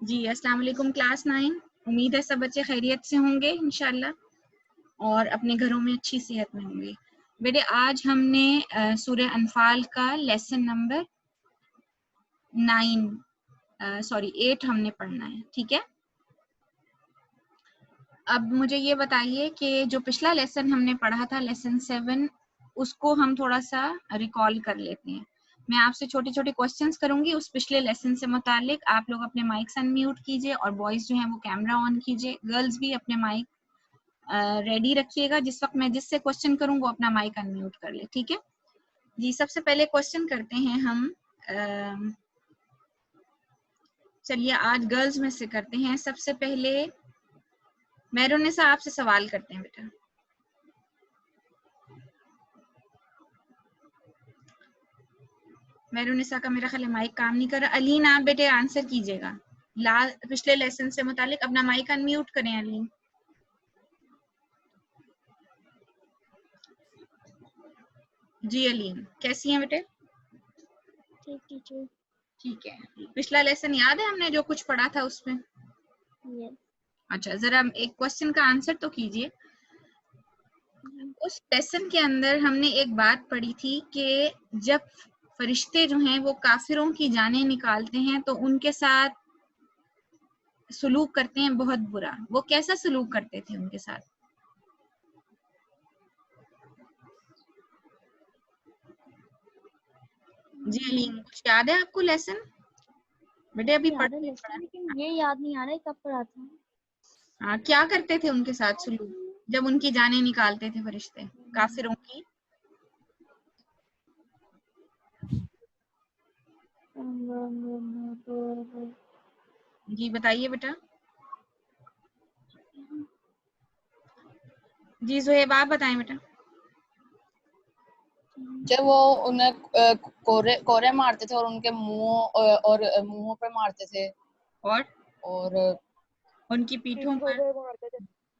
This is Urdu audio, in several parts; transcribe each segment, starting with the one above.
جی السلام علیکم کلاس 9. امید ہے سب بچے خیریت سے ہوں گے انشاءاللہ اور اپنے گھروں میں اچھی صحت میں ہوں گے. بیٹے آج ہم نے سورہ انفال کا لیسن نمبر 8 ہم نے پڑھنا ہے. ٹھیک ہے, اب مجھے یہ بتائیے کہ جو پچھلا لیسن ہم نے پڑھا تھا لیسن 7, اس کو ہم تھوڑا سا ریکال کر لیتے ہیں. میں آپ سے چھوٹے چھوٹے کوسچنز کروں گی اس پچھلے لیسن سے متعلق. آپ لوگ اپنے مائکس ان میوٹ کیجئے اور بوائز جو ہیں وہ کیمرہ آن کیجئے. گرلز بھی اپنے مائک ریڈی رکھیے گا. جس وقت میں جس سے کوسچن کروں وہ اپنا مائک ان میوٹ کر لے. ٹھیک ہے جی. سب سے پہلے کوسچن کرتے ہیں ہم. چلیے آج گرلز میں سے کرتے ہیں. سب سے پہلے میرونسا آپ سے سوال کرتے ہیں بیٹا. میرونسا کا میرا خیال ہے مائک کام نہیں کر رہا. علین آپ بیٹے آنسر کیجئے گا پچھلے لیسن سے متعلق. اپنا مائک ان میوٹ کریں علین. جی علین کیسی ہیں بیٹے؟ ٹھیک ٹیچر. ٹھیک ہے. پچھلا لیسن یاد ہے ہم نے جو کچھ پڑھا تھا اس میں؟ یس. اچھا ذرا ایک کوسچن کا آنسر تو کیجئے. اس لیسن کے اندر ہم نے ایک بات پڑھی تھی کہ جب فرشتے جو ہیں وہ کافروں کی جانیں نکالتے ہیں تو ان کے ساتھ سلوک کرتے ہیں بہت برا. وہ کیسا سلوک کرتے تھے ان کے ساتھ؟ جی علیم کچھ یاد ہے آپ کو لیسن؟ بیٹے ابھی یاد ہے پڑھا. لیسن لیکن یہ یاد نہیں آ رہا ہے کب پڑھا تھا. ہاں کیا کرتے تھے ان کے ساتھ سلوک جب ان کی جانیں نکالتے تھے فرشتے کافروں کی؟ جی بتائیے بیٹا. جی زہیب آپ بتائیں بیٹا. جب وہ انہیں کورے مارتے تھے اور ان کے منہوں پہ مارتے تھے اور ان کی پیٹھوں پر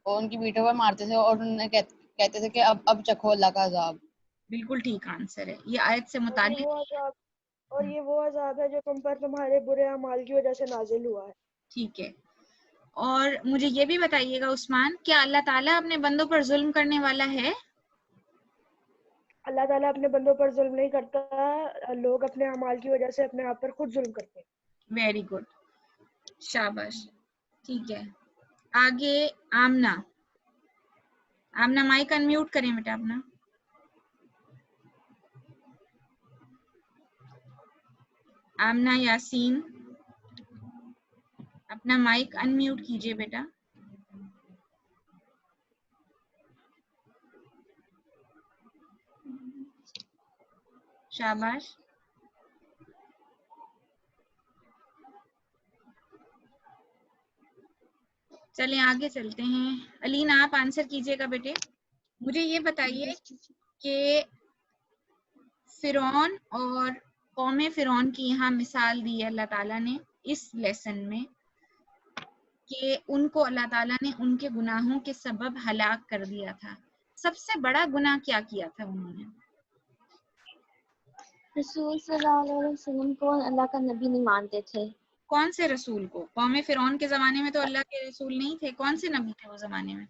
ان کی پیٹھوں پہ مارتے تھے اور انہیں کہتے تھے کہ اب چکھو اللہ کا عذاب. بالکل ٹھیک آنسر ہے. یہ آیت سے متعلق اور یہ وہ عذاب ہے جو تم پر تمہارے برے اعمال کی وجہ سے نازل ہوا ہے. ٹھیک ہے. اور مجھے یہ بھی بتائیے گا عثمان, کیا اللہ تعالیٰ اپنے بندوں پر ظلم کرنے والا ہے؟ اللہ تعالیٰ اپنے بندوں پر ظلم نہیں کرتا. لوگ اپنے اعمال کی وجہ سے اپنے آپ پر خود ظلم کرتے ہیں. ویری گڈ, شاباش. ٹھیک ہے آگے آمنہ. آمنہ مائک ان میوٹ کریں بیٹا اپنا. آمنہ یاسین اپنا مائک ان میوٹ کیجئے بیٹا. شاباش. چلیں آگے چلتے ہیں. علین آپ آنسر کیجئے گا بیٹے. مجھے یہ بتائیے کہ فرعون اور قوم فرعون کی یہاں مثال دی ہے اللہ تعالیٰ نے اس لیسن میں کہ ان کو اللہ تعالیٰ نے ان کے گناہوں کے سبب ہلاک کر دیا تھا. سب سے بڑا گناہ کیا کیا تھا انہوں نے؟ رسول صلی اللہ علیہ وسلم کو اللہ کا نبی نہیں مانتے تھے. کون سے رسول کو؟ قوم فرعون کے زمانے میں تو اللہ کے رسول نہیں تھے. کون سے نبی تھے وہ زمانے میں؟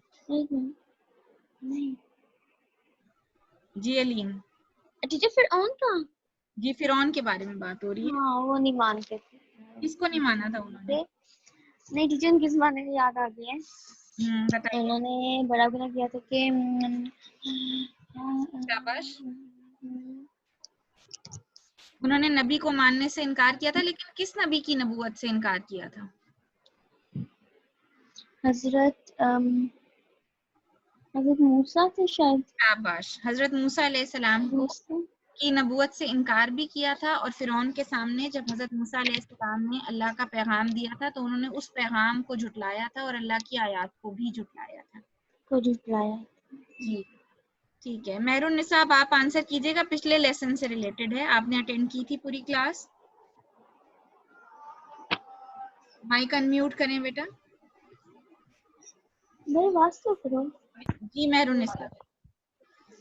نہیں جی علیم. ٹیچر فرعون کا. جی فرعون کے بارے میں بات ہو رہی ہے. ہاں وہ نہیں مانتے تھے. کس کو نہیں مانا تھا انہوں نے؟ نہیں ٹیچر ان کے زمانے میں یاد آ گئی ہے. بتائیے. انہوں نے بڑا گناہ کیا تھا کہ شاباش. انہوں نے نبی کو ماننے سے انکار کیا تھا, لیکن کس نبی کی نبوت سے انکار کیا تھا؟ حضرت موسیٰ تھے شاید. شاباش. حضرت موسیٰ علیہ السلام کو کی نبوت سے انکار بھی کیا تھا, اور فرعون کے سامنے جب حضرت موسیٰ علیہ السلام نے اللہ کا پیغام دیا تھا تو انہوں نے اس پیغام کو جھٹلایا تھا اور اللہ کی آیات کو بھی جھٹلایا تھا. جی ٹھیک ہے. میرونسا آپ آنسر کیجئے گا, پچھلے لیسن سے ریلیٹڈ ہے, آپ نے اٹینڈ کی تھی پوری کلاس. مائک ان میوٹ کریں بیٹا. میرے بات تو کرو. جی میرونسا.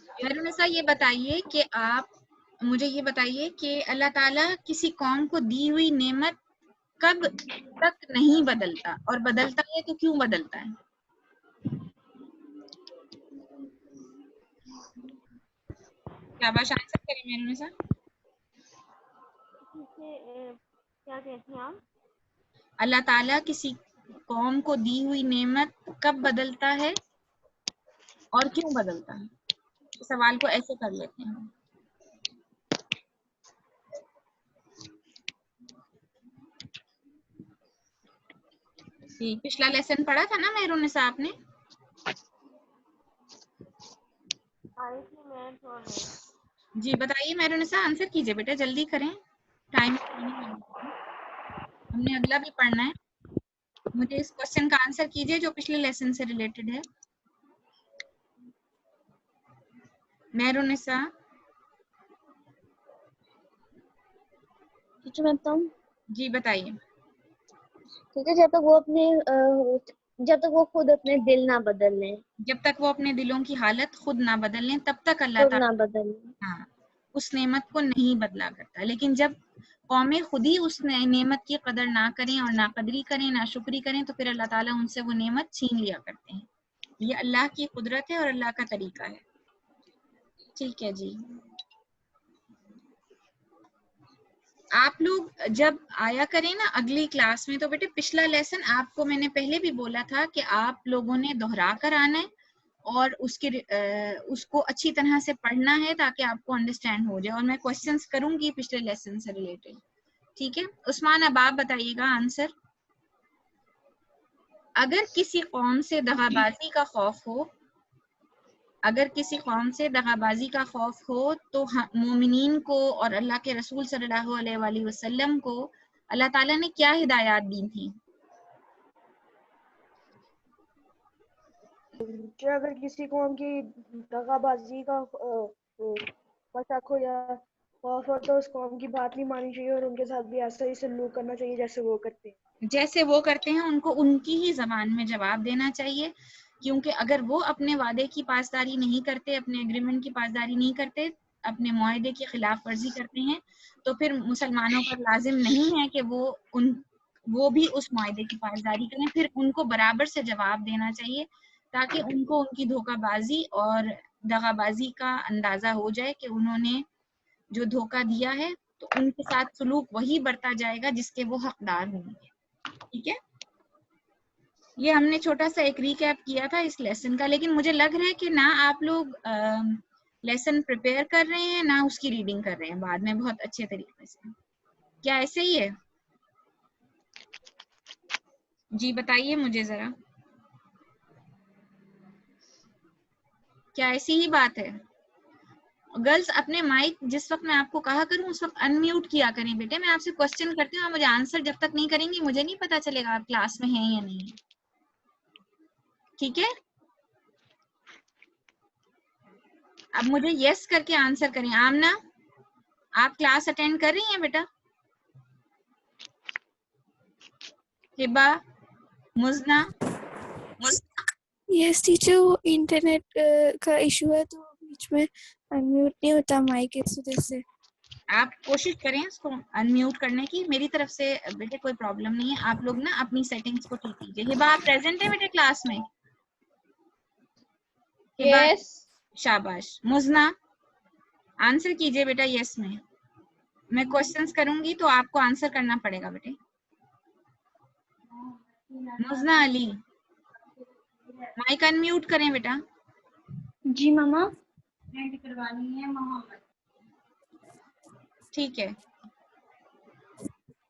میرونسا یہ بتائیے کہ آپ مجھے یہ بتائیے کہ اللہ تعالیٰ کسی قوم کو دی ہوئی نعمت کب تک نہیں بدلتا, اور بدلتا ہے تو کیوں بدلتا ہے؟ کیا باش آنسر کریں میرے ساتھ. کیا کہتے ہیں آپ؟ اللہ تعالیٰ کسی قوم کو دی ہوئی نعمت کب بدلتا ہے اور کیوں بدلتا ہے؟ سوال کو ایسے کر لیتے ہیں. پچھلا لیسن پڑھا تھا نا میرون نساء آپ نے؟ جی بتائیے میرون نساء, آنسر کیجیے بیٹا, جلدی کریں, ٹائم ہم نے اگلا بھی پڑھنا ہے. مجھے اس کوشچن کا آنسر کیجیے جو پچھلے لیسن سے ریلیٹڈ ہے. میرون نساء میں بتاؤں؟ جی بتائیے. ٹھیک ہے, جب تک وہ خود اپنے دل نہ بدل لیں, جب تک وہ اپنے دلوں کی حالت خود نہ بدل لیں تب تک اللہ خود تعالیٰ نہ بدل لیں. ہاں اس نعمت کو نہیں بدلا کرتا. لیکن جب قومیں خود ہی اس نعمت کی قدر نہ کریں اور ناقدری کریں, ناشکری کریں, تو پھر اللہ تعالیٰ ان سے وہ نعمت چھین لیا کرتے ہیں. یہ اللہ کی قدرت ہے اور اللہ کا طریقہ ہے. ٹھیک ہے جی. آپ لوگ جب آیا کریں نا اگلی کلاس میں, تو بیٹے پچھلا لیسن آپ کو میں نے پہلے بھی بولا تھا کہ آپ لوگوں نے دہرا کر آنا ہے اور اس کو اچھی طرح سے پڑھنا ہے تاکہ آپ کو انڈرسٹینڈ ہو جائے. اور میں کوشچنس کروں گی پچھلے لیسن سے ریلیٹڈ. ٹھیک ہے عثمان, اب آپ بتائیے گا آنسر. اگر کسی قوم سے دغا بازی کا خوف ہو, اگر کسی قوم سے دغا بازی کا خوف ہو تو مومنین کو اور اللہ کے رسول صلی اللہ علیہ وآلہ وسلم کو اللہ تعالیٰ نے کیا ہدایات دی تھیں؟ کہ اگر کسی قوم کی دغا بازی کا شک ہو یا خوف ہو تو اس قوم کی بات نہیں مانی چاہیے اور ان کے ساتھ بھی ایسا ہی سلوک کرنا چاہیے جیسے وہ کرتے ہیں. جیسے وہ کرتے ہیں ان کو ان کی ہی زبان میں جواب دینا چاہیے, کیونکہ اگر وہ اپنے وعدے کی پاسداری نہیں کرتے, اپنے ایگریمنٹ کی پاسداری نہیں کرتے, اپنے معاہدے کی خلاف ورزی کرتے ہیں, تو پھر مسلمانوں پر لازم نہیں ہے کہ وہ بھی اس معاہدے کی پاسداری کریں. پھر ان کو برابر سے جواب دینا چاہیے تاکہ ان کو ان کی دھوکہ بازی اور دغا بازی کا اندازہ ہو جائے کہ انہوں نے جو دھوکہ دیا ہے تو ان کے ساتھ سلوک وہی برتا جائے گا جس کے وہ حقدار ہوں گے. ٹھیک ہے, یہ ہم نے چھوٹا سا ایک ریکیپ کیا تھا اس لیسن کا, لیکن مجھے لگ رہا ہے کہ نہ آپ لوگ لیسن پریپیئر کر رہے ہیں نہ اس کی ریڈنگ کر رہے ہیں بعد میں بہت اچھے طریقے سے. کیا ایسے ہی ہے؟ جی بتائیے مجھے ذرا, کیا ایسی ہی بات ہے؟ گرلز اپنے مائک جس وقت میں آپ کو کہا کروں اس وقت ان میوٹ کیا کریں بیٹے. میں آپ سے کوسچن کرتی ہوں, آپ مجھے آنسر جب تک نہیں کریں گی مجھے نہیں پتا چلے گا آپ کلاس میں ہیں یا نہیں. ٹھیک ہے, اب مجھے یس کر کے آنسر کریں. آمنہ آپ کلاس اٹینڈ کر رہی ہیں بیٹا؟ ہبا, مزنہ, یس ٹیچر, وہ انٹرنیٹ کا ایشو ہے تو بیچ میں انمیوٹ نہیں ہوتا مائک, اس وجہ سے. آپ کوشش کریں اس کو ان میوٹ کرنے کی. میری طرف سے بیٹے کوئی پرابلم نہیں ہے, آپ لوگ نا اپنی سیٹنگز کو ٹھیک کیجیے. ہبا آپ پریزنٹ ہے بیٹے کلاس میں؟ ہبا شاباش. مزنہ آنسر کیجیے بیٹا یس میں. میں کوشچنس کروں گی تو آپ کو آنسر کرنا پڑے گا بیٹے. مزنہ علی مائک ان میوٹ کریں بیٹا. جی ماما. ٹھیک ہے,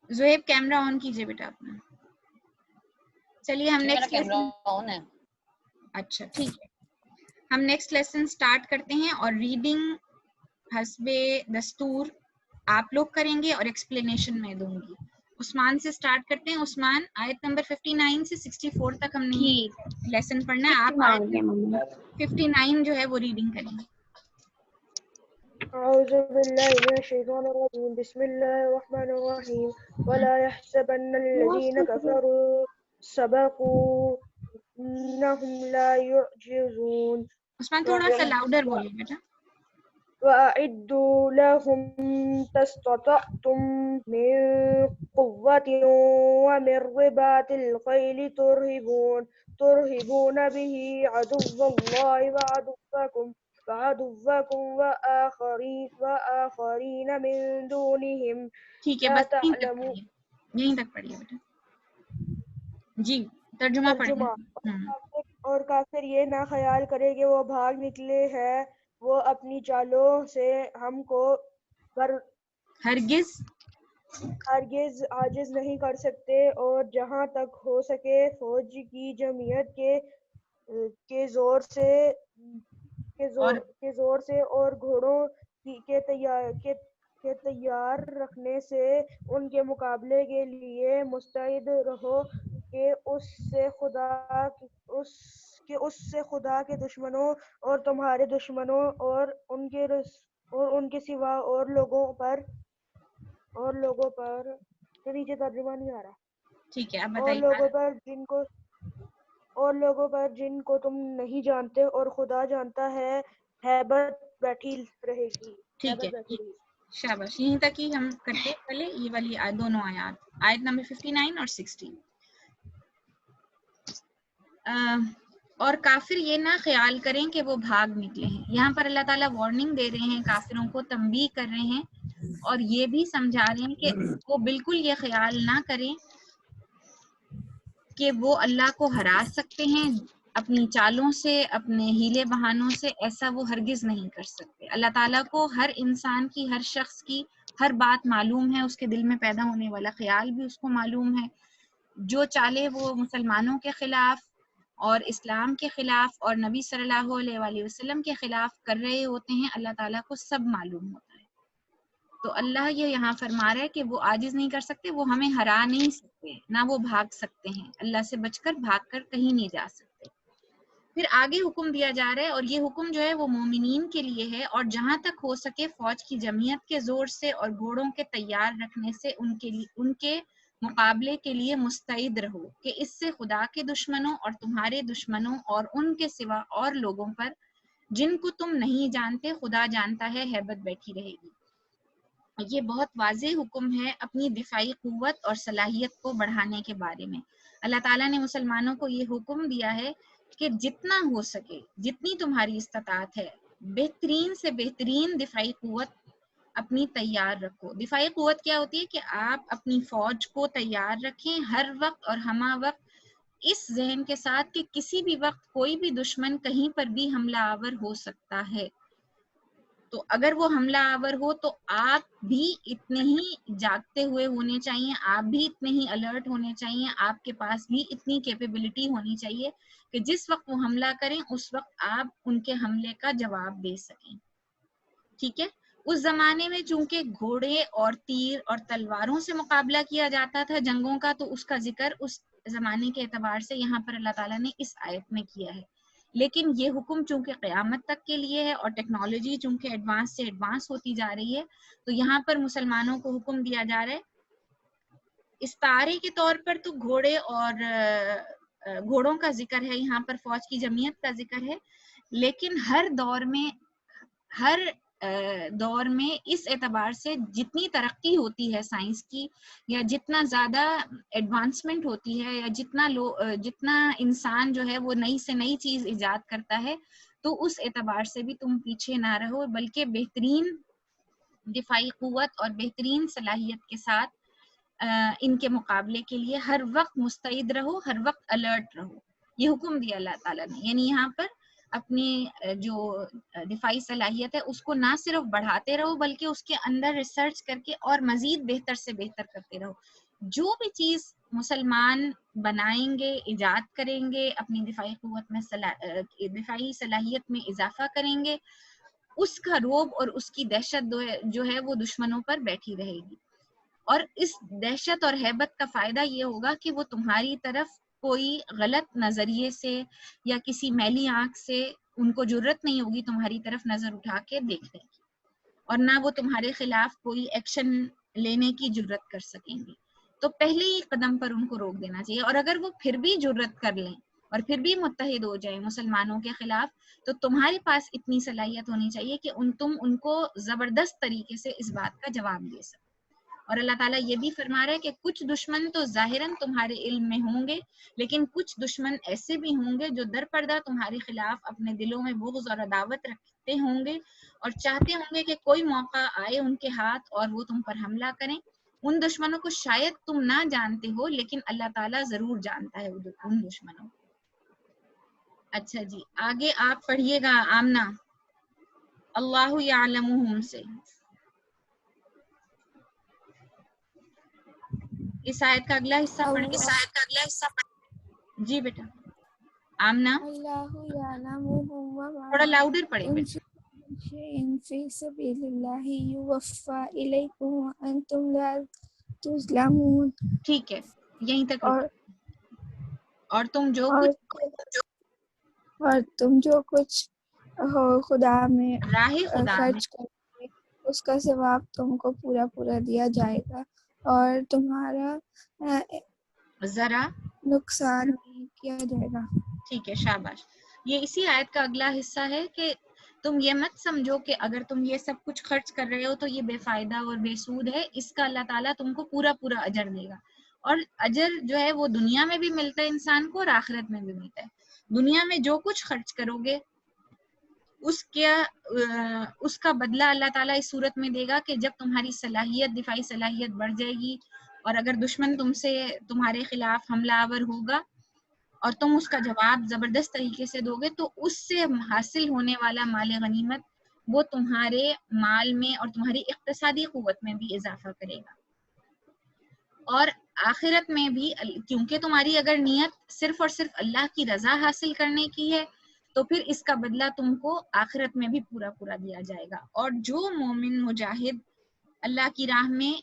زہیب کیمرہ آن کیجیے بیٹا اپنا. چلیے ہم نیکسٹ لیسن. اچھا ٹھیک ہے, ہم نیکسٹ لیسن سٹارٹ کرتے ہیں اور ریڈنگ حسب دستور آپ لوگ کریں گے اور ایکسپلینیشن میں دوں گی. عثمان سے سٹارٹ کرتے ہیں. عثمان آیت نمبر 59 سے 64 تک ہم نے لیسن پڑھنا ہے. آپ آیت 59 جو ہے وہ ریڈنگ کریں گے. أعوذ بالله من الشيطان الرجيم بسم الله الرحمن الرحيم ولا يحسبن الذين كفروا سبقوا إنهم لا يعجزون. عثمان تھوڑا سا لاؤڈر بولیں بیٹا. وأعدوا لهم ما استطعتم من قوة ومن رباط الخيل ترهبون به عدو الله وعدوكم وآخرين من دونهم ٹھیک ہے، لا بس یہیں تک تعلموا پڑھیے، یہیں تک پڑھیے بیٹا. جی ترجمہ پڑھیے. ترجمہ اور کافر یہ نہ خیال کرے کہ وہ بھاگ نکلے ہیں، وہ اپنی چالوں سے ہم کو ہرگز عاجز نہیں کر سکتے، اور جہاں تک ہو سکے فوج کی جمعیت کے زور سے اور گھوڑوں کے تیار رکھنے سے ان کے مقابلے کے لیے مستعد رہو کہ اس سے خدا کے دشمنوں اور تمہارے دشمنوں اور ان کے سوا اور لوگوں پر نیچے ترجمہ نہیں آ رہا، ٹھیک ہے، اب اور بتائیے. لوگوں پر جن کو تم نہیں جانتے، اور خدا جانتا ہے. ہیبت بیٹھی رہے گی. ٹھیک ہے، شاباش. یہیں تک ہی ہم کرتے پہلے یہ والی دونوں آیات، آیت نمبر 59 اور 60. اور کافر یہ نہ خیال کریں کہ وہ بھاگ نکلے ہیں. یہاں پر اللہ تعالیٰ وارننگ دے رہے ہیں، کافروں کو تنبیہ کر رہے ہیں، اور یہ بھی سمجھا رہے ہیں کہ وہ بالکل یہ خیال نہ کریں کہ وہ اللہ کو ہرا سکتے ہیں اپنی چالوں سے، اپنے ہیلے بہانوں سے. ایسا وہ ہرگز نہیں کر سکتے. اللہ تعالیٰ کو ہر انسان کی، ہر شخص کی ہر بات معلوم ہے، اس کے دل میں پیدا ہونے والا خیال بھی اس کو معلوم ہے. جو چالے وہ مسلمانوں کے خلاف اور اسلام کے خلاف اور نبی صلی اللہ علیہ وآلہ وسلم کے خلاف کر رہے ہوتے ہیں، اللہ تعالیٰ کو سب معلوم ہوتا ہے. تو اللہ یہ یہاں فرما رہا ہے کہ وہ عاجز نہیں کر سکتے، وہ ہمیں ہرا نہیں سکتے، نہ وہ بھاگ سکتے ہیں. اللہ سے بچ کر بھاگ کر کہیں نہیں جا سکتے. پھر آگے حکم دیا جا رہا ہے، اور یہ حکم جو ہے وہ مومنین کے لیے ہے، اور جہاں تک ہو سکے فوج کی جمعیت کے زور سے اور گھوڑوں کے تیار رکھنے سے ان کے مقابلے کے لیے مستعد رہو کہ اس سے خدا کے دشمنوں اور تمہارے دشمنوں اور ان کے سوا اور لوگوں پر جن کو تم نہیں جانتے خدا جانتا ہے ہیبت بیٹھی رہے گی. یہ بہت واضح حکم ہے اپنی دفاعی قوت اور صلاحیت کو بڑھانے کے بارے میں. اللہ تعالیٰ نے مسلمانوں کو یہ حکم دیا ہے کہ جتنا ہو سکے، جتنی تمہاری استطاعت ہے، بہترین سے بہترین دفاعی قوت اپنی تیار رکھو. دفاعی قوت کیا ہوتی ہے کہ آپ اپنی فوج کو تیار رکھیں ہر وقت اور ہمہ وقت، اس ذہن کے ساتھ کہ کسی بھی وقت کوئی بھی دشمن کہیں پر بھی حملہ آور ہو سکتا ہے. تو اگر وہ حملہ آور ہو تو آپ بھی اتنے ہی جاگتے ہوئے ہونے چاہیے، آپ بھی اتنے ہی الرٹ ہونے چاہیے، آپ کے پاس بھی اتنی کیپیبلٹی ہونی چاہیے کہ جس وقت وہ حملہ کریں اس وقت آپ ان کے حملے کا جواب دے سکیں. ٹھیک ہے. اس زمانے میں چونکہ گھوڑے اور تیر اور تلواروں سے مقابلہ کیا جاتا تھا جنگوں کا، تو اس کا ذکر اس زمانے کے اعتبار سے یہاں پر اللہ تعالیٰ نے اس آیت میں کیا ہے. لیکن یہ حکم چونکہ قیامت تک کے لیے ہے، اور ٹیکنالوجی چونکہ ایڈوانس سے ایڈوانس ہوتی جا رہی ہے، تو یہاں پر مسلمانوں کو حکم دیا جا رہا ہے. استعارے کے طور پر تو گھوڑے اور گھوڑوں کا ذکر ہے، یہاں پر فوج کی جمعیت کا ذکر ہے، لیکن ہر دور میں اس اعتبار سے جتنی ترقی ہوتی ہے سائنس کی، یا جتنا زیادہ ایڈوانسمنٹ ہوتی ہے، یا جتنا انسان جو ہے وہ نئی سے نئی چیز ایجاد کرتا ہے، تو اس اعتبار سے بھی تم پیچھے نہ رہو، بلکہ بہترین دفاعی قوت اور بہترین صلاحیت کے ساتھ ان کے مقابلے کے لیے ہر وقت مستعد رہو، ہر وقت الرٹ رہو. یہ حکم دیا اللہ تعالیٰ نے. یعنی یہاں پر اپنی جو دفاعی صلاحیت ہے اس کو نہ صرف بڑھاتے رہو، بلکہ اس کے اندر ریسرچ کر کے اور مزید بہتر سے بہتر کرتے رہو. جو بھی چیز مسلمان بنائیں گے، ایجاد کریں گے، اپنی دفاعی قوت میں دفاعی صلاحیت میں اضافہ کریں گے، اس کا رعب اور اس کی دہشت جو ہے وہ دشمنوں پر بیٹھی رہے گی. اور اس دہشت اور ہیبت کا فائدہ یہ ہوگا کہ وہ تمہاری طرف کوئی غلط نظریے سے یا کسی میلی آنکھ سے ان کو جرت نہیں ہوگی تمہاری طرف نظر اٹھا کے دیکھنے کی، اور نہ وہ تمہارے خلاف کوئی ایکشن لینے کی جرت کر سکیں گے. تو پہلے ہی قدم پر ان کو روک دینا چاہیے. اور اگر وہ پھر بھی جرت کر لیں اور پھر بھی متحد ہو جائیں مسلمانوں کے خلاف، تو تمہارے پاس اتنی صلاحیت ہونی چاہیے کہ تم ان کو زبردست طریقے سے اس بات کا جواب دے سکو۔ اور اللہ تعالیٰ یہ بھی فرما رہا ہے کہ کچھ دشمن تو ظاہراً تمہارے علم میں ہوں گے، لیکن کچھ دشمن ایسے بھی ہوں گے جو در پردہ تمہارے خلاف اپنے دلوں میں بغض اور عداوت رکھتے ہوں گے اور چاہتے ہوں گے کہ کوئی موقع آئے ان کے ہاتھ اور وہ تم پر حملہ کریں۔ ان دشمنوں کو شاید تم نہ جانتے ہو، لیکن اللہ تعالیٰ ضرور جانتا ہے ان دشمنوں کو۔ اچھا جی، آگے آپ پڑھیے گا آمنہ، اللہ یعلمہم سے۔ اس آیت کا اگلا حصہ پڑھیں۔ جی بیٹا آمنہ، اللہ یعلمہم وما تھوڑا لاؤڈر پڑھیں بیٹا۔ شيء في سبيل الله يوفى إليكم وأنتم لا تظلمون۔ ٹھیک ہے، یہیں تک اور رکو۔ اور تم جو کچھ ہو خدا میں راہ خدا میں خرچ کرتے اس کا ثواب تم کو پورا پورا دیا جائے گا اور تمہارا ذرا نقصان نہیں کیا جائے گا۔ ٹھیک ہے، شاباش۔ یہ اسی آیت کا اگلا حصہ ہے کہ تم یہ مت سمجھو کہ اگر تم یہ سب کچھ خرچ کر رہے ہو تو یہ بے فائدہ اور بے سود ہے، اس کا اللہ تعالیٰ تم کو پورا پورا اجر دے گا۔ اور اجر جو ہے وہ دنیا میں بھی ملتا ہے انسان کو اور آخرت میں بھی ملتا ہے۔ دنیا میں جو کچھ خرچ کرو گے اس کا بدلہ اللہ تعالیٰ اس صورت میں دے گا کہ جب تمہاری صلاحیت، دفاعی صلاحیت بڑھ جائے گی اور اگر دشمن تمہارے خلاف حملہ آور ہوگا اور تم اس کا جواب زبردست طریقے سے دو گے، تو اس سے حاصل ہونے والا مال غنیمت وہ تمہارے مال میں اور تمہاری اقتصادی قوت میں بھی اضافہ کرے گا۔ اور آخرت میں بھی، کیونکہ تمہاری اگر نیت صرف اور صرف اللہ کی رضا حاصل کرنے کی ہے تو پھر اس کا بدلہ تم کو آخرت میں بھی پورا پورا دیا جائے گا۔ اور جو مومن مجاہد اللہ کی راہ میں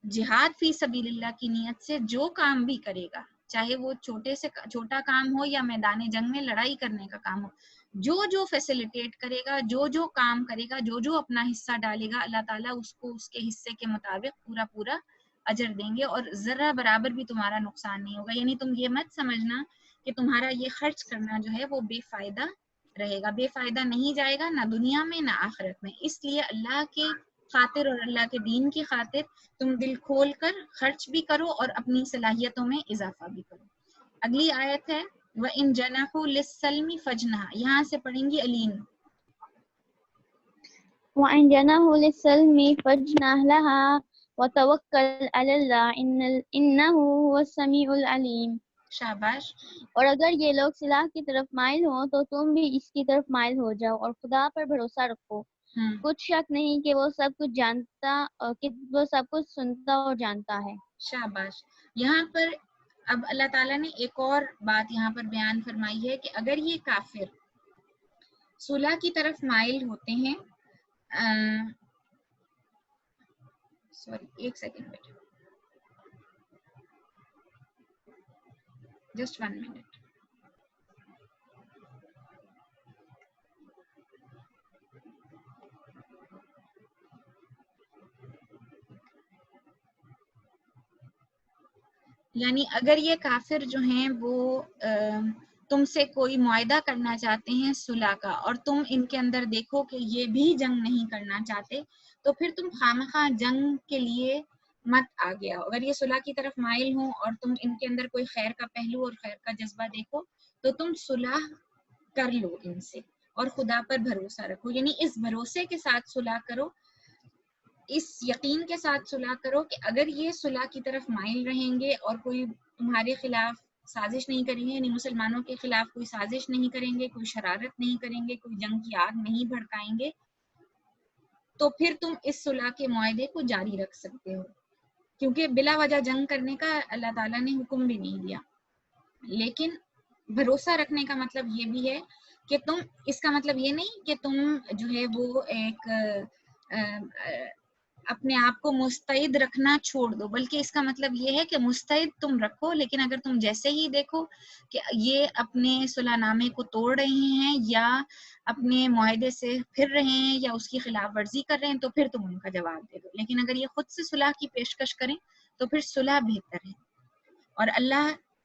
جہاد فی سبیل اللہ کی نیت سے جو کام بھی کرے گا، چاہے وہ چھوٹے سے چھوٹا کام ہو یا میدان جنگ میں لڑائی کرنے کا کام ہو، جو فیسیلیٹیٹ کرے گا، جو کام کرے گا، جو اپنا حصہ ڈالے گا، اللہ تعالیٰ اس کو اس کے حصے کے مطابق پورا پورا اجر دیں گے اور ذرہ برابر بھی تمہارا نقصان نہیں ہوگا۔ یعنی تم یہ مت سمجھنا کہ تمہارا یہ خرچ کرنا جو ہے وہ بے فائدہ رہے گا، بے فائدہ نہیں جائے گا، نہ دنیا میں نہ آخرت میں۔ اس لیے اللہ کے خاطر اور اللہ کے دین کی خاطر تم دل کھول کر خرچ بھی کرو اور اپنی صلاحیتوں میں اضافہ بھی کرو۔ اگلی آیت ہے وَإِن جَنَحُوا لِلسَّلْمِ فَاجْنَحْ، یہاں سے پڑھیں گی علیم۔ وَإِن جَنَحُوا لِلسَّلْمِ فَاجْنَحْ لَهَا وَتَوَكَّلْ عَلَى اللَّهِ إِنَّهُ هُوَ السَّمِيعُ الْعَلِيمُ۔ شاباش۔ اور اگر یہ لوگ صلاح کی طرف مائل ہوں تو تم بھی اس کی طرف مائل ہو جاؤ اور خدا پر بھروسہ رکھو، کچھ شک نہیں کہ وہ سب کچھ جانتا، کہ وہ سب کچھ سنتا اور جانتا ہے۔ شاباش۔ یہاں پر اب اللہ تعالیٰ نے ایک اور بات یہاں پر بیان فرمائی ہے کہ اگر یہ کافر صلح کی طرف مائل ہوتے ہیں، سوری ایک سیکنڈ بیٹا، جسٹ 1 منٹ۔ یعنی اگر یہ کافر جو ہیں وہ تم سے کوئی معاہدہ کرنا چاہتے ہیں صلح کا اور تم ان کے اندر دیکھو کہ یہ بھی جنگ نہیں کرنا چاہتے، تو پھر تم خامخواہ جنگ کے لیے مت آگے آؤ۔ اگر یہ صلح کی طرف مائل ہوں اور تم ان کے اندر کوئی خیر کا پہلو اور خیر کا جذبہ دیکھو تو تم صلح کر لو ان سے اور خدا پر بھروسہ رکھو، یعنی اس بھروسے کے ساتھ صلح کرو، اس یقین کے ساتھ صلح کرو کہ اگر یہ صلح کی طرف مائل رہیں گے اور کوئی تمہارے خلاف سازش نہیں کریں گے، یعنی مسلمانوں کے خلاف کوئی سازش نہیں کریں گے، کوئی شرارت نہیں کریں گے، کوئی جنگ کی آگ نہیں بھڑکائیں گے، تو پھر تم اس صلح کے معاہدے کو جاری رکھ سکتے ہو، کیونکہ بلا وجہ جنگ کرنے کا اللہ تعالیٰ نے حکم بھی نہیں دیا۔ لیکن بھروسہ رکھنے کا مطلب یہ بھی ہے کہ تم، اس کا مطلب یہ نہیں کہ تم جو ہے وہ ایک اپنے آپ کو مستعد رکھنا چھوڑ دو، بلکہ اس کا مطلب یہ ہے کہ مستعد تم رکھو، لیکن اگر تم جیسے ہی دیکھو کہ یہ اپنے صلح نامے کو توڑ رہے ہیں یا اپنے معاہدے سے پھر رہے ہیں یا اس کی خلاف ورزی کر رہے ہیں تو پھر تم ان کا جواب دے دو، لیکن اگر یہ خود سے صلح کی پیشکش کریں تو پھر صلح بہتر ہے۔ اور اللہ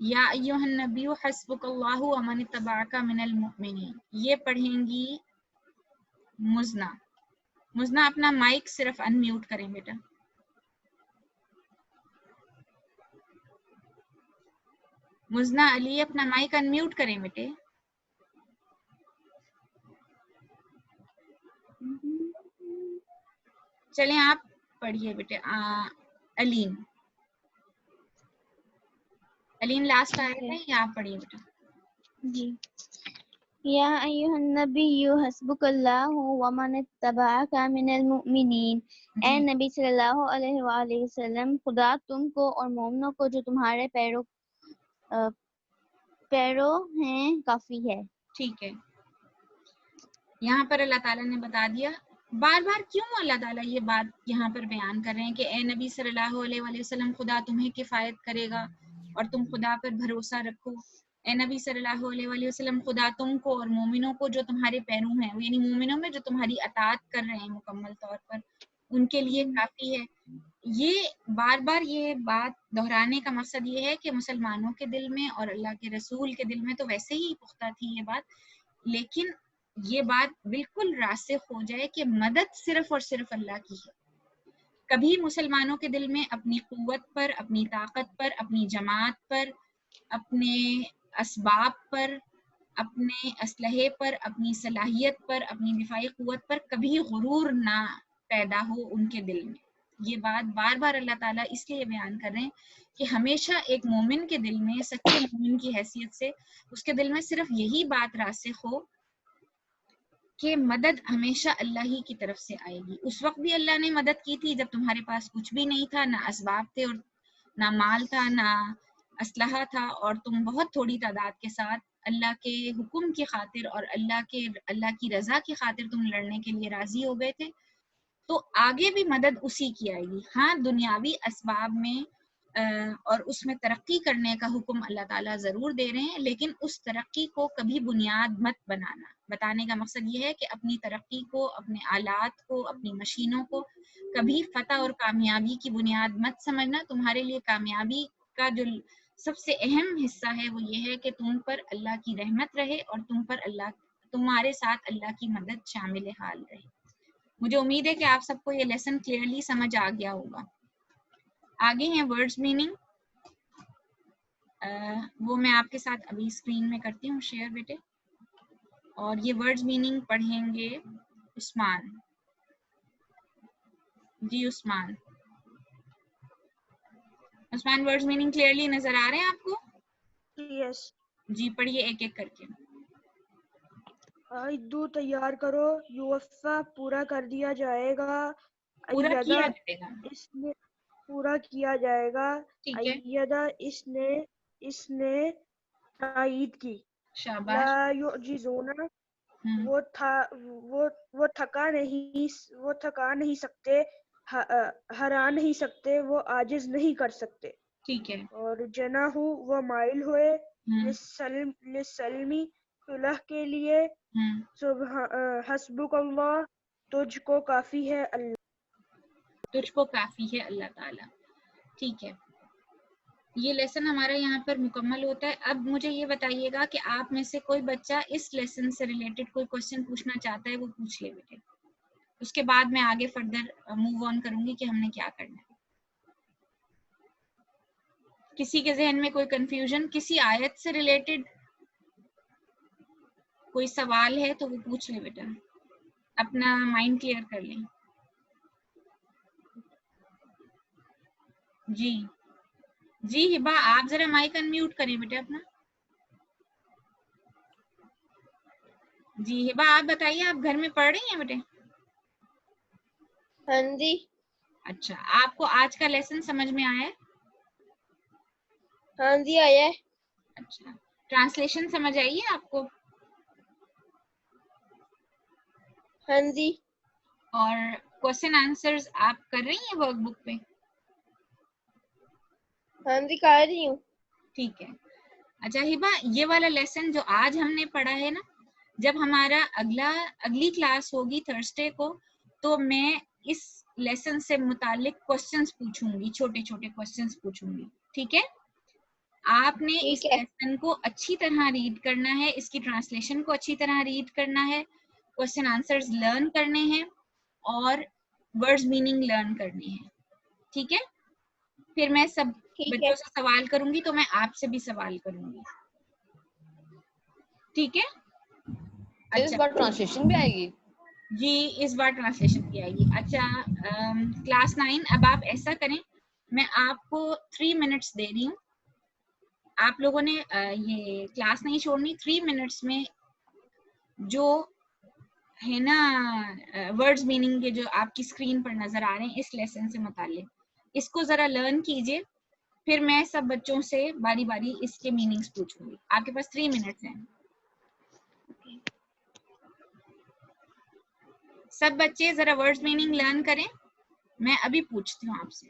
یا ایھا النبی حسبک اللہ ومن اتبعک من المؤمنین، یہ پڑھیں گی مزنا. مزنا اپنا مائک صرف ان میوٹ کریں بیٹا. مزنا علی اپنا مائک ان میوٹ کریں بیٹے. چلیں آپ پڑھیے بیٹے. علیم، علیم لاسٹ آئے تھے، یا آپ پڑھیے بیٹا. جی. یا ایھا النبی حسبک اللہ ومن اتبعک من المؤمنین، اے نبی صلی اللہ علیہ وآلہ وسلم، خدا تم کو اور مومنوں کو جو تمہارے پیرو ہیں کافی ہے. ٹھیک ہے، یہاں پر اللہ تعالیٰ نے بتا دیا. بار بار کیوں اللہ تعالیٰ یہ بات یہاں پر بیان کر رہے ہیں کہ اے نبی صلی اللہ علیہ وآلہ وسلم، خدا تمہیں کفایت کرے گا اور تم خدا پر بھروسہ رکھو. اے نبی صلی اللہ علیہ وآلہ وسلم، خدا تم کو اور مومنوں کو جو تمہارے پیرو ہیں، یعنی مومنوں میں جو تمہاری اطاعت کر رہے ہیں مکمل طور پر، ان کے لیے کافی ہے. یہ بار بار یہ بات دہرانے کا مقصد یہ ہے کہ مسلمانوں کے دل میں اور اللہ کے رسول کے دل میں تو ویسے ہی پختہ تھی یہ بات، لیکن یہ بات بالکل راسخ ہو جائے کہ مدد صرف اور صرف اللہ کی ہے. کبھی مسلمانوں کے دل میں اپنی قوت پر، اپنی طاقت پر، اپنی جماعت پر، اپنے اسباب پر، اپنے اسلحے پر، اپنی صلاحیت پر، اپنی دفاعی قوت پر کبھی غرور نہ پیدا ہو ان کے دل میں. یہ بات بار بار اللہ تعالیٰ اس لیے بیان کر رہے ہیں کہ ہمیشہ ایک مومن کے دل میں، سچے مومن کی حیثیت سے، اس کے دل میں صرف یہی بات راسخ ہو کہ مدد ہمیشہ اللہ ہی کی طرف سے آئے گی. اس وقت بھی اللہ نے مدد کی تھی جب تمہارے پاس کچھ بھی نہیں تھا، نہ اسباب تھے اور نہ مال تھا، نہ اسلحہ تھا، اور تم بہت تھوڑی تعداد کے ساتھ اللہ کے حکم کی خاطر اور اللہ کی رضا کی خاطر تم لڑنے کے لیے راضی ہو گئے تھے. تو آگے بھی مدد اسی کی آئے گی. ہاں، دنیاوی اسباب میں اور اس میں ترقی کرنے کا حکم اللہ تعالیٰ ضرور دے رہے ہیں، لیکن اس ترقی کو کبھی بنیاد مت بنانا. بتانے کا مقصد یہ ہے کہ اپنی ترقی کو، اپنے آلات کو، اپنی مشینوں کو کبھی فتح اور کامیابی کی بنیاد مت سمجھنا. تمہارے لیے کامیابی کا جو سب سے اہم حصہ ہے وہ یہ ہے کہ تم پر اللہ کی رحمت رہے اور تمہارے ساتھ اللہ کی مدد شامل حال رہے. مجھے امید ہے کہ آپ سب کو یہ لیسن کلیئرلی سمجھ آ گیا ہوگا. آگے ہیں ورڈز میننگ. وہ میں آپ کے ساتھ ابھی اسکرین میں کرتی ہوں شیئر بیٹے. اور یہ ورڈز میننگ پڑھیں گے عثمان. جی عثمان ورڈز میننگ کلیئرلی نظر آ رہے ہیں آپ کو؟ یس. جی پڑھیے ایک ایک کر کے. دو تیار کرو، یوفا پورا کر دیا جائے گا، پورا کیا جائے گا، اس نے پورا کیا جائے گا، ٹھیک ہے، ایدہ اس نے تائید کی، شاباش. لا یعجزون وہ تھکا نہیں سکتے، ہرا نہیں سکتے، وہ عاجز نہیں کر سکتے. ٹھیک ہے. اور جناح وہ مائل ہوئے، للسلمی صلح کے لیے، حسبک اللہ تجھ کو کافی ہے اللہ تعالیٰ. ٹھیک ہے، یہ لیسن ہمارا یہاں پر مکمل ہوتا ہے. اب مجھے یہ بتائیے گا کہ آپ میں سے کوئی بچہ اس لیسن سے ریلیٹڈ کوئی کوشچن پوچھنا چاہتا ہے وہ پوچھ لے بیٹے. اس کے بعد میں آگے فردر موو آن کروں گی کہ ہم نے کیا کرنا ہے. کسی کے ذہن میں کوئی کنفیوژن کسی آیت سے ریلیٹڈ کوئی سوال ہے تو وہ پوچھ لے بیٹا، اپنا مائنڈ کلیئر کر لیں. جی ہبا آپ ذرا مائک ان میوٹ کریں بیٹے اپنا. جی ہبا آپ بتائیے، آپ گھر میں پڑھ رہی ہیں بیٹے؟ ہاں جی. اچھا، آپ کو آج کا لیسن سمجھ میں آیا ہے؟ ہاں جی آیا ہے. اچھا، ٹرانسلیشن سمجھ آئی ہے آپ کو؟ ہاں جی. اور کوشچن آنسرز آپ کر رہی ہیں ورک بک پہ؟ ہاں جی کر رہی ہوں. ٹھیک ہے. اچھا ہبا، یہ والا لیسن جو آج ہم نے پڑھا ہے نا، جب ہمارا اگلی کلاس ہوگی تھرسڈے کو، تو میں اس لیسن سے متعلق کوشچنز پوچھوں گی، چھوٹے چھوٹے کوشچنز پوچھوں گی. ٹھیک ہے؟ آپ نے اس لیسن کو اچھی طرح ریڈ کرنا ہے, اس کی ٹرانسلیشن کو اچھی طرح ریڈ کرنا ہے, کوسچن آنسرز لرن کرنے ہیں اور ورڈز میننگ لرن کرنے ہیں. ٹھیک ہے, پھر میں سب بچوں سے سوال کروں گی تو میں آپ سے بھی سوال کروں گی. ٹھیک ہے, اس بار ٹرانسلیشن بھی آئے گی؟ جی اس بار ٹرانسلیشن بھی آئے گی. اچھا کلاس 9 اب آپ ایسا کریں, میں آپ کو 3 منٹس دے رہی ہوں, آپ لوگوں نے یہ کلاس نہیں چھوڑنی. 3 منٹس میں جو ہے نا ورڈز میننگ کے جو آپ کی اسکرین پر نظر آ رہے ہیں اس لیسن سے متعلق, اس کو ذرا لرن کیجئے. پھر میں سب بچوں سے باری باری اس کے میننگز پوچھوں گی. آپ کے پاس 3 منٹس ہیں. سب بچے ذرا ورڈز میننگ لرن کریں, میں ابھی پوچھتی ہوں آپ سے.